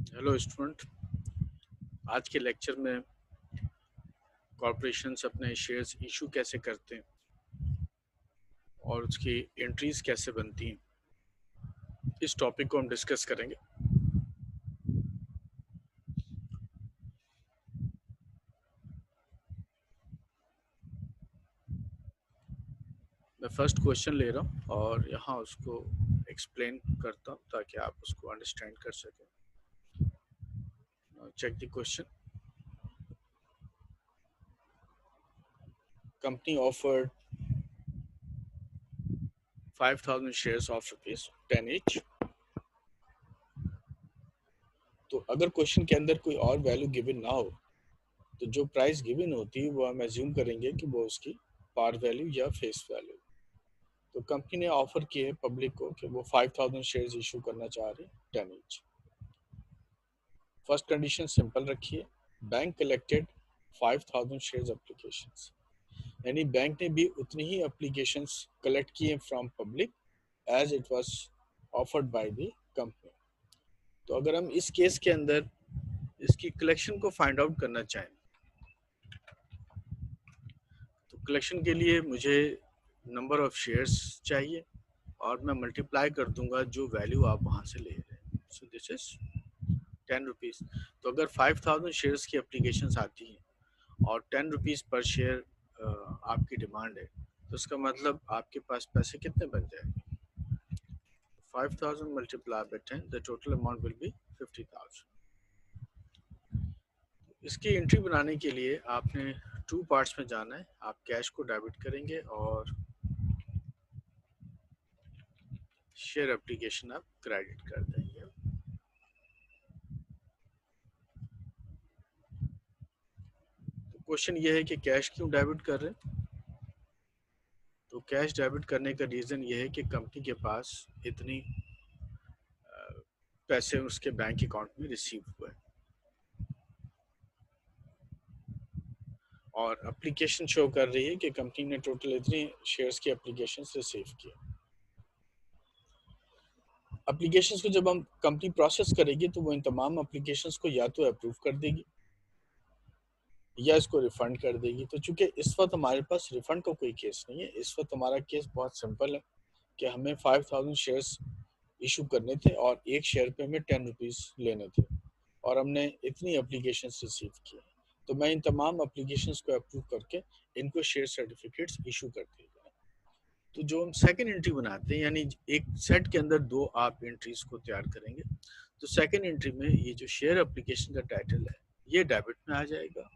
Hello student. आज के lecture में कॉरपोरेशंस अपने शेयर्स इशू कैसे करते हैं और उसकी एंट्रीज कैसे बनती हैं, इस टॉपिक को हम डिस्कस करेंगे। मैं फर्स्ट क्वेश्चन ले रहा हूँ और यहाँ उसको एक्सप्लेन करता हूँ ताकि आप उसको अंडरस्टैंड कर सकें। Check the question. Company offered 5,000 shares of ₹10 each। तो अगर क्वेश्चन के अंदर कोई और वैल्यू गिवन ना हो तो जो प्राइस गिवन होती है वो हम एज्यूम करेंगे कि वो उसकी पार वैल्यू या फेस वैल्यू। तो कंपनी ने ऑफर किए है पब्लिक को कि वो 5,000 शेयर्स इशू करना चाह रही है 10 ईच। फर्स्ट कंडीशन सिंपल रखिए, बैंक कलेक्टेड 5,000 शेयर्स एप्लीकेशंस, यानी बैंक ने भी उतनी ही एप्लीकेशंस कलेक्ट किए from public as it was offered by the company. तो अगर हम इस केस के अंदर इसकी कलेक्शन को फाइंड आउट करना चाहें तो कलेक्शन के लिए मुझे नंबर ऑफ शेयर्स चाहिए और मैं मल्टीप्लाई कर दूंगा जो वैल्यू आप वहाँ से ले रहे हैं। So this is ₹10। तो अगर 5,000 शेयर्स की एप्लीकेशंस आती हैं और ₹10 पर शेयर आपकी डिमांड है तो इसका मतलब आपके पास पैसे कितने बन जाएंगे? 5,000 multiply by 10, the total amount will be 50,000। इसकी एंट्री बनाने के लिए आपने टू पार्ट्स में जाना है। आप कैश को डेबिट करेंगे और शेयर एप्लीकेशन आप क्रेडिट कर देंगे। तो क्वेश्चन ये है कि कैश क्यों डेबिट कर रहे हैं? तो कैश डेबिट करने का रीज़न ये है कि कंपनी के पास इतनी पैसे उसके बैंक अकाउंट में रिसीव हुए और एप्लीकेशन शो कर रही है कि कंपनी ने टोटल इतनी शेयर्स की एप्लीकेशन रिसीव की। एप्लीकेशंस को जब हम कंपनी प्रोसेस करेगी तो वो इन तमाम एप्लीकेशंस को या तो अप्रूव कर देगी या इसको रिफंड कर देगी। तो चूंकि इस वक्त हमारे पास रिफंड का कोई केस नहीं है, इस वक्त हमारा केस बहुत सिंपल है कि हमें 5,000 शेयर्स इशू करने थे और एक शेयर पे हमें ₹10 लेने थे और हमने इतनी एप्लीकेशन रिसीव की। तो मैं इन तमाम एप्लीकेशन को अप्रूव करके इनको शेयर सर्टिफिकेट्स इशू कर दिए गए। तो जो हम सेकंड एंट्री बनाते हैं, यानी एक सेट के अंदर दो आप एंट्रीज को तैयार करेंगे, तो सेकंड एंट्री में ये जो शेयर एप्लीकेशन का टाइटल है ये डेबिट में आ जाएगा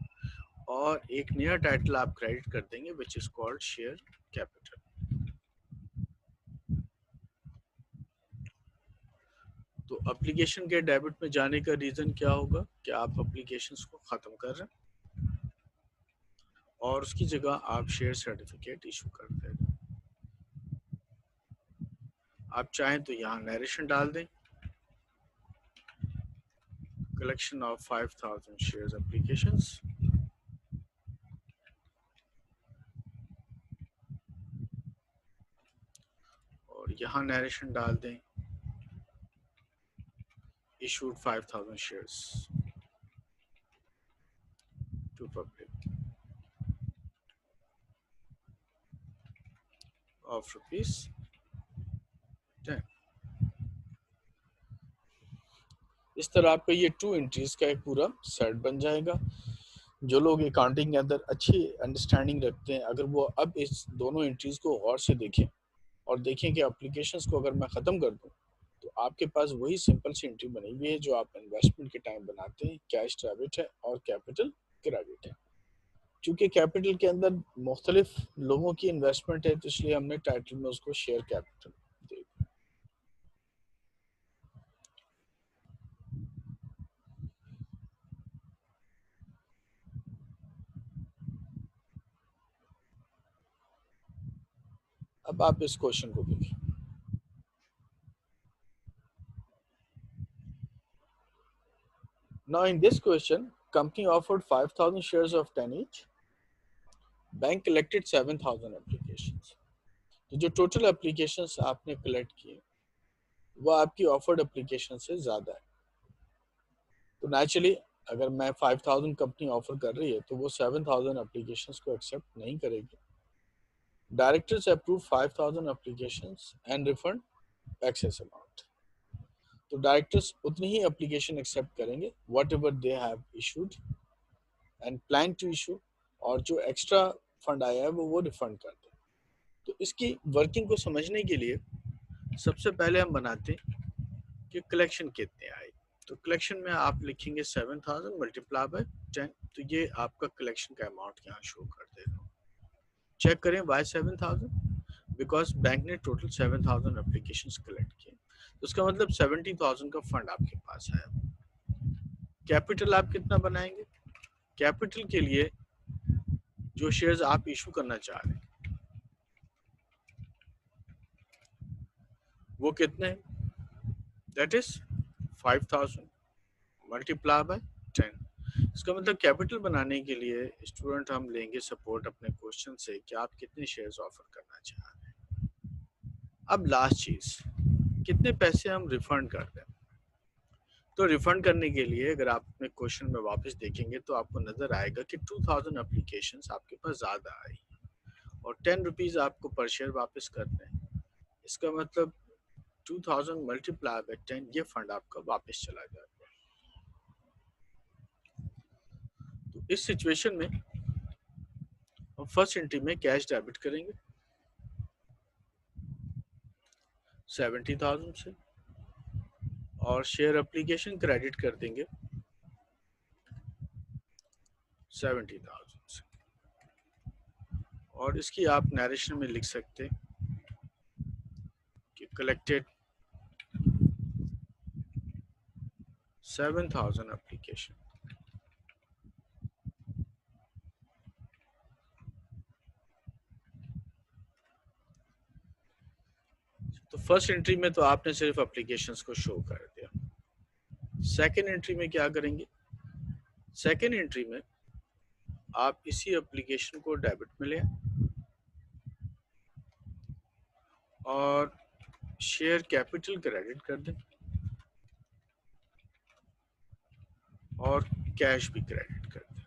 और एक नया टाइटल आप क्रेडिट कर देंगे which is called share capital. तो एप्लीकेशन के डेबिट में जाने का रीज़न क्या होगा कि आप एप्लीकेशंस को ख़त्म कर रहे हैं और उसकी जगह आप शेयर सर्टिफिकेट इशू कर दे रहे हैं। आप चाहें तो यहाँ नरेशन डाल दें, कलेक्शन ऑफ 5,000 शेयर एप्लीकेशंस, और यहाँ नरेशन डाल दें issued 5,000 shares to public of ₹10। इस तरह आपका ये टू एंट्रीज का एक पूरा सेट बन जाएगा। जो लोग अकाउंटिंग के अंदर अच्छी अंडरस्टैंडिंग रखते हैं, अगर वो अब इस दोनों एंट्रीज को गौर से देखें और देखें कि एप्लीकेशंस को अगर मैं ख़त्म कर दूं तो आपके पास वही सिंपल सी एंट्री बनी हुई है जो आप इन्वेस्टमेंट के टाइम बनाते हैं। कैश डेबिट है और कैपिटल क्रेडिट है। चूंकि कैपिटल के अंदर मुख्तलिफ लोगों की इन्वेस्टमेंट है तो इसलिए हमने टाइटल में उसको शेयर कैपिटल दे दिया। अब आप इस क्वेश्चन को देखिए। Now in this question, company offered 5,000 shares of 10 each. Bank collected 7,000 applications. तो जो टोटल एप्लीकेशंस आपने कलेक्ट किए वो आपकी ऑफर्ड एप्लीकेशन से ज़्यादा है। तो नेचुरली अगर मैं 5000 कंपनी ऑफर कर रही है तो वो 7000 एप्लीकेशंस को एक्सेप्ट नहीं करेगी. Directors approve 5000 applications and refund excess amount. तो डायरेक्टर्स उतनी ही एप्लीकेशन एक्सेप्ट करेंगे whatever they have issued and plan to issue, और जो एक्स्ट्रा फंड आया है वो रिफंड कर दें. तो इसकी वर्किंग को समझने के लिए सबसे पहले हम बनाते हैं कि कलेक्शन कितने आए. तो कलेक्शन में आप लिखेंगे 7000 मल्टीप्लाई बाय 10. तो ये आपका कलेक्शन का अमाउंट यहाँ शो कर देगा. चेक करें वाई 7000, बिकॉज बैंक ने टोटल 7000 एप्लीकेशंस कलेक्ट किए. तो उसका मतलब 70,000 का फंड आपके पास आया. कैपिटल आप कितना बनाएंगे? कैपिटल के लिए जो शेयर्स आप इशू करना चाह रहे हैं वो कितने हैं? That is 5000 multiply by 10. इसका मतलब कैपिटल बनाने के लिए स्टूडेंट हम लेंगे सपोर्ट अपने क्वेश्चन से कि आप कितने शेयर्स ऑफर करना चाह रहे हैं. अब लास्ट चीज, कितने पैसे हम रिफंड कर दें. तो रिफंड करने के लिए अगर आप अपने क्वेश्चन में वापस देखेंगे तो आपको नजर आएगा कि 2000 एप्लीकेशंस आपके पास ज्यादा आई और 10 रुपीज आपको पर शेयर वापस करने हैं. इसका मतलब 2000 मल्टीप्लाई बाय 10, ये फंड आपका वापस चला जाएगा. तो इस सिचुएशन में हम फर्स्ट एंट्री में कैश डेबिट करेंगे 70,000 से और शेयर एप्लीकेशन क्रेडिट कर देंगे 70,000 से. और इसकी आप नरेशन में लिख सकते हैं कि कलेक्टेड 7,000 एप्लीकेशन. तो फर्स्ट एंट्री में तो आपने सिर्फ एप्लीकेशंस को शो कर दिया. सेकेंड एंट्री में क्या करेंगे? सेकेंड एंट्री में आप इसी एप्लीकेशन को डेबिट में ले और शेयर कैपिटल क्रेडिट कर दें और कैश भी क्रेडिट कर दें.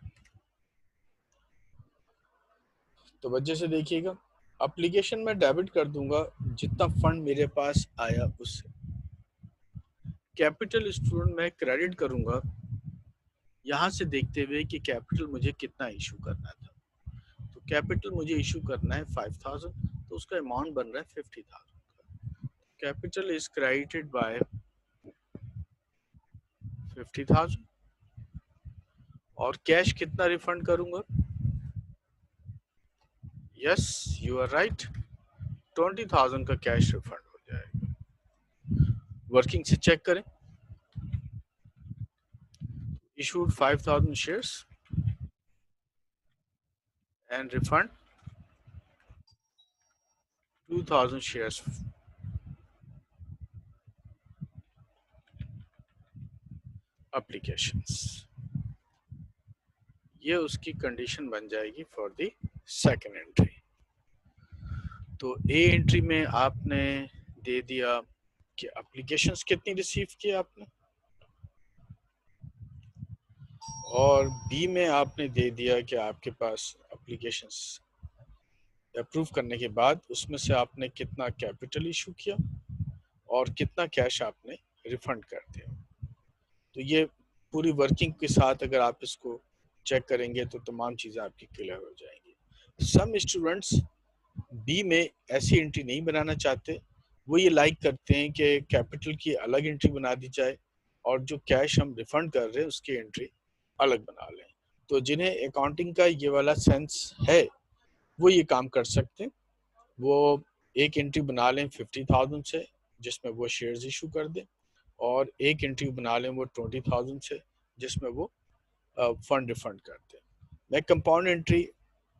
तो वजह से देखिएगा, एप्लीकेशन में डेबिट कर दूंगा जितना फंड मेरे पास आया उससे. कैपिटल स्टूडेंट में क्रेडिट करूंगा यहाँ से देखते हुए कि कैपिटल मुझे कितना इशू करना था. तो कैपिटल मुझे इशू करना है 5000, तो उसका अमाउंट बन रहा है 50,000. कैपिटल इज क्रेडिटेड बाय 50,000 और कैश कितना रिफंड करूंगा? यस, यू आर राइट, 20,000 का कैश रिफंड हो जाएगा. वर्किंग से चेक करें. issued 5,000 shares and refund 2,000 shares applications. ये उसकी कंडीशन बन जाएगी फॉर द सेकेंड एंट्री. तो ए एंट्री में आपने दे दिया कि एप्लीकेशंस कितनी रिसीव की आपने, और बी में आपने दे दिया कि आपके पास एप्लीकेशंस अप्रूव करने के बाद उसमें से आपने कितना कैपिटल इशू किया और कितना कैश आपने रिफंड कर दिया. तो ये पूरी वर्किंग के साथ अगर आप इसको चेक करेंगे तो तमाम चीज़ें आपकी क्लियर हो जाएंगी. सम स्टूडेंट्स बी में ऐसी एंट्री नहीं बनाना चाहते. वो ये लाइक करते हैं कि कैपिटल की अलग एंट्री बना दी जाए और जो कैश हम रिफंड कर रहे हैं उसकी एंट्री अलग बना लें. तो जिन्हें अकाउंटिंग का ये वाला सेंस है वो ये काम कर सकते हैं. वो एक एंट्री बना लें 50,000 से जिसमें वो शेयर्स इशू कर दें और एक एंट्री बना लें वो 20,000 से जिसमें वो फंड रिफंड कर दें. मैं कंपाउंड एंट्री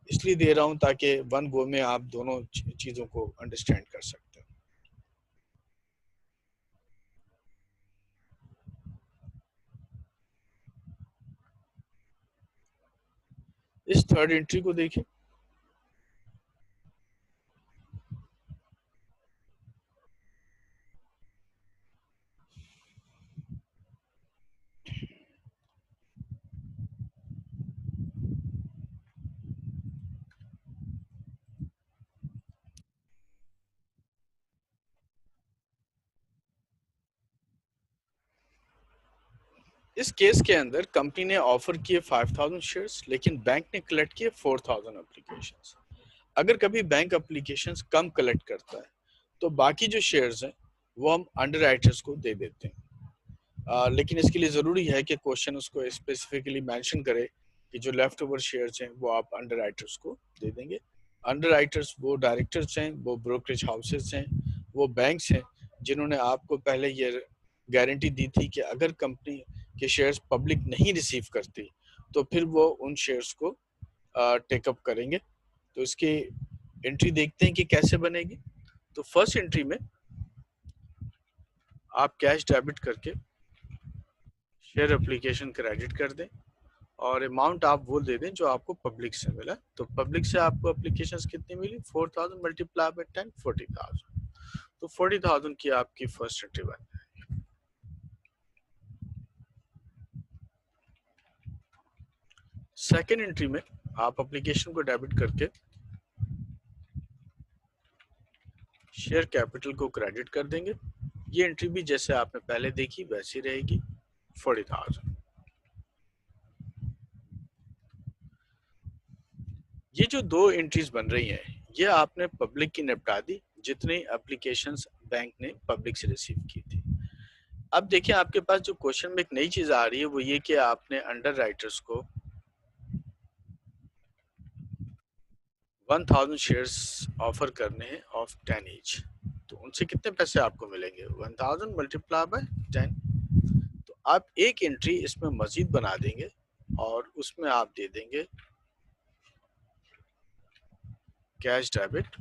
इसलिए दे रहा हूं ताकि वन गो में आप दोनों चीज़ों को अंडरस्टैंड कर सकते हैं. इस थर्ड एंट्री को देखें. इस केस के अंदर कंपनी ने ऑफर किए 5000 शेयर्स, लेकिन बैंक ने कलेक्ट किए 4000 एप्लीकेशंस। अगर कभी बैंक एप्लीकेशंस कम कलेक्ट करता है तो बाकी जो शेयर्स हैं वो हम अंडरराइटर्स को दे देते हैं। लेकिन इसके लिए ज़रूरी है कि क्वेश्चन उसको स्पेसिफिकली मेंशन करे कि जो लेफ्ट ओवर शेयर्स हैं वो आप अंडरराइटर्स को दे देंगे। अंडरराइटर्स वो डायरेक्टर्स हैं, वो ब्रोकरेज हाउसेस हैं, वो बैंक्स हैं जिन्होंने आपको पहले ये गारंटी दी थी कि अगर कंपनी के शेयर्स पब्लिक नहीं रिसीव करती तो फिर वो उन शेयर्स को टेकअप करेंगे। तो इसकी एंट्री देखते हैं कि कैसे बनेगी। तो फर्स्ट एंट्री में आप कैश डेबिट करके शेयर एप्लीकेशन क्रेडिट कर दें और अमाउंट आप वो दे दें जो आपको पब्लिक से मिला। तो पब्लिक से आपको एप्लीकेशंस कितनी मिली? 4000 मल्टीप्लाई बाय 10, 40,000। तो 40,000 की आपकी फर्स्ट एंट्री बन जाएगी। सेकेंड एंट्री में आप एप्लीकेशन को डेबिट करके शेयर कैपिटल को क्रेडिट कर देंगे। ये एंट्री भी जैसे आपने पहले देखी वैसी रहेगी, 40,000। ये जो दो एंट्रीज बन रही हैं ये आपने पब्लिक की निपटा दी जितनी एप्लीकेशंस बैंक ने पब्लिक से रिसीव की थी। अब देखिए आपके पास जो क्वेश्चन में एक नई चीज आ रही है वो ये कि आपने अंडरराइटर्स को 1000 शेयर्स ऑफर करने हैं ऑफ 10 ईच। तो उनसे कितने पैसे आपको मिलेंगे? 1000 मल्टीप्लाई बाय 10। तो आप एक एंट्री इसमें मजीद बना देंगे और उसमें आप दे देंगे कैश डेबिट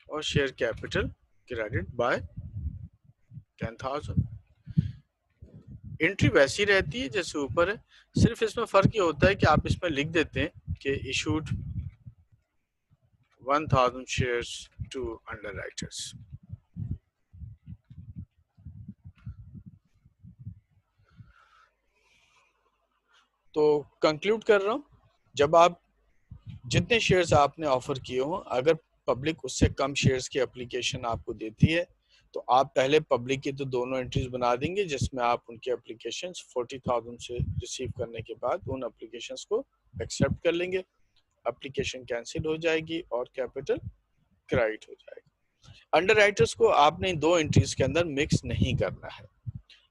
और share capital credit by 10,000। Entry वैसी रहती है जैसे ऊपर है, सिर्फ इसमें फर्क ये होता है कि आप इसमें लिख देते हैं कि इशूड 1000 शेयर्स टू अंडरराइटर्स। तो कंक्लूड कर रहा हूं, जब आप जितने शेयर्स आपने ऑफर किए हो अगर पब्लिक उससे कम शेयर्स की एप्लीकेशन आपको देती है तो आप पहले पब्लिक की तो दोनों एंट्रीज बना देंगे जिसमें आप उनके एप्लीकेशंस 40,000 से रिसीव करने के बाद उन एप्लीकेशंस को एक्सेप्ट कर लेंगे, एप्लीकेशन कैंसिल हो जाएगी और कैपिटल क्रेडिट हो जाएगा। अंडरराइटर्स को आपने दो एंट्रीज के अंदर मिक्स नहीं करना है।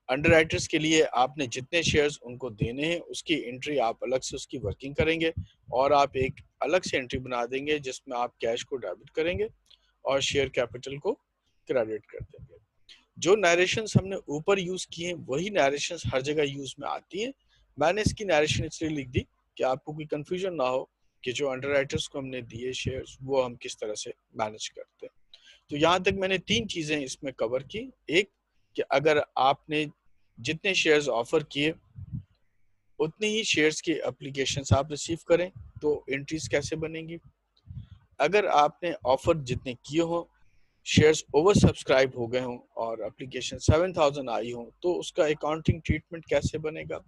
अंडरराइटर्स के लिए आपने जितने शेयर्स उनको देने हैं उसकी एंट्री आप अलग से उसकी वर्किंग करेंगे और आप एक अलग से एंट्री बना देंगे जिसमें आप कैश को डेबिट करेंगे और शेयर कैपिटल को क्रेडिट कर देंगे। जो नरेशंस हमने ऊपर यूज किए वही नरेशंस हर जगह यूज में आती हैं। मैंने इसकी नरेशन इसलिए लिख दी कि आपको कोई कंफ्यूजन ना हो कि जो अंडरराइटर्स को हमने दिए शेयर्स वो हम किस तरह से मैनेज करते हैं। तो यहाँ तक मैंने तीन चीजें इसमें कवर की। एक कि अगर आपने जितने शेयर्स ऑफर किए उतने ही शेयर्स की एप्लीकेशंस आप रिसीव करें तो एंट्रीज कैसे बनेंगी। अगर आपने ऑफर जितने किए हो शेयर्स ओवर सब्सक्राइब हो गए हों और एप्लीकेशन 7000 आई हो तो उसका अकाउंटिंग ट्रीटमेंट कैसे बनेगा।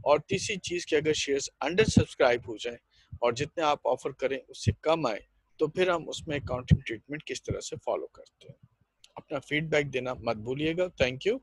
और तीसरी चीज कि अगर शेयर्स अंडर सब्सक्राइब हो जाए और जितने आप ऑफर करें उससे कम आए तो फिर हम उसमें अकाउंटिंग ट्रीटमेंट किस तरह से फॉलो करते हैं। अपना फीडबैक देना मत भूलिएगा। Thank you.